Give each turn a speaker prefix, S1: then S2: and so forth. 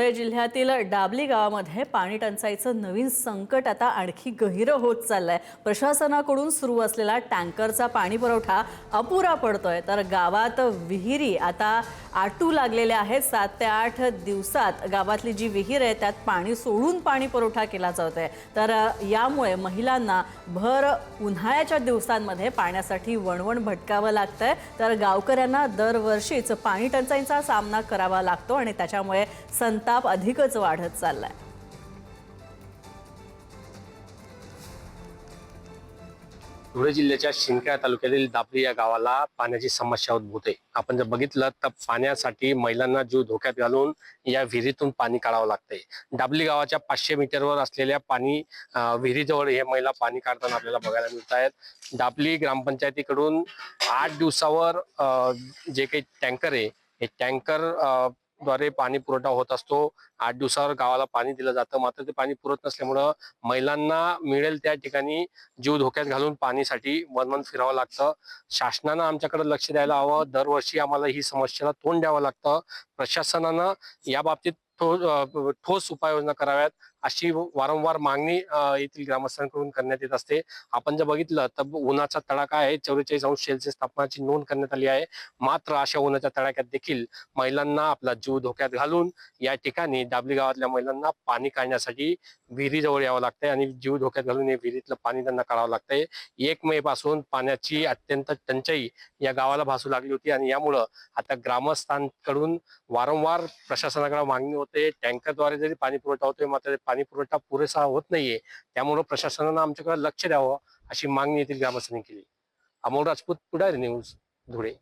S1: धुळे जिल्ह्यातील डाबली गावामध्ये पाणी टंचाईचं नवीन संकट आता आणखी गहिरं होत चाललंय। प्रशासनाकडून सुरू असलेला टँकरचा पाणी पुरवठा अपुरा पडतोय, तर गावात विहिरी आता आटू लागलेल्या आहेत। 7 ते 8 दिवसात गावातली जी विहीर आहे त्यात पाणी सोडून पाणी पुरवठा केला जातोय। तर यामुळे महिलांना भर उन्हाळ्याच्या दिवसांमध्ये पाण्यासाठी वणवण भटकावं लागतंय। तर गावकऱ्यांना दरवर्षीच पाणी टंचाईचा सामना करावा लागतो आणि त्याच्यामुळे संताप अधिकच वाढत चाललाय।
S2: धुळे जिल्ह्याच्या शिंदखेडा तालुक्यातील दाबली या गावाला पाण्याची समस्या उद्भवते आहे। आपण जर बघितलं तर पाण्यासाठी महिलांना जीव धोक्यात घालून या विहिरीतून पाणी काढावं लागतंय। दाबली गावाच्या 500 मीटरवर असलेल्या पाणी विहिरीजवळ हे महिला पाणी काढताना आपल्याला बघायला मिळत आहेत। दाबली ग्रामपंचायतीकडून 8 दिवसावर जे काही टँकर आहे हे टँकर द्वारे पाणी पुरवठा होत असतो। 8 दिवसावर गावाला पाणी दिलं जातं, मात्र ते पाणी पुरत नसल्यामुळं महिलांना मिळेल त्या ठिकाणी जीव धोक्यात घालून पाणीसाठी वणवण फिरावं लागतं। शासनानं आमच्याकडे लक्ष द्यायला हवं। दरवर्षी आम्हाला ही समस्येला तोंड द्यावं लागतं। प्रशासनानं या बाबतीत ठोस उपाययोजना कराव्यात अशी वारंवार मागणी येथील ग्रामस्थांकडून करण्यात येत असते। आपण जर बघितलं तर उन्हाचा तडाखा आहे, 44°C तापमानाची नोंद करण्यात आली आहे। मात्र अशा उन्हाच्या तडाख्यात देखील महिलांना आपला जीव धोक्यात घालून या ठिकाणी दाबली गावातल्या महिलांना पाणी काढण्यासाठी विहिरीजवळ यावं लागतंय आणि जीव धोक्यात घालून या विहिरीतलं पाणी त्यांना काढावं लागतंय। 1 मे पासून पाण्याची अत्यंत टंचाई या गावाला भासू लागली होती आणि यामुळं आता ग्रामस्थांकडून वारंवार प्रशासनाकडे मागणी होते। टँकरद्वारे जरी पाणी पुरवठा होतोय, मात्र पाणी पुरवठा पुरेसा होत नाहीये। त्यामुळे प्रशासनानं आमच्याकडे लक्ष द्यावं अशी मागणी येथील ग्रामस्थांनी केली। अमोल राजपूत, पुढारी न्यूज, धुळे।